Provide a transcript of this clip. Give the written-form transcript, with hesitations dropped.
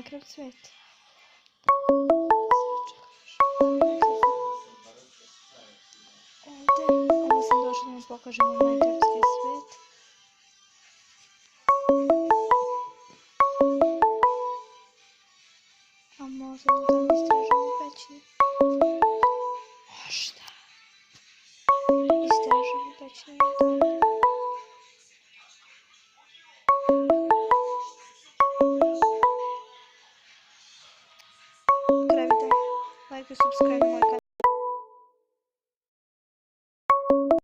Minecraft svet. Ovdje, ovo sam došla da vam pokažem moj Minecraftski svet. A možemo da istražimo pećinu. Možda. Istražimo pećinu. Kraj videa. Like i subscribe na moj kanal.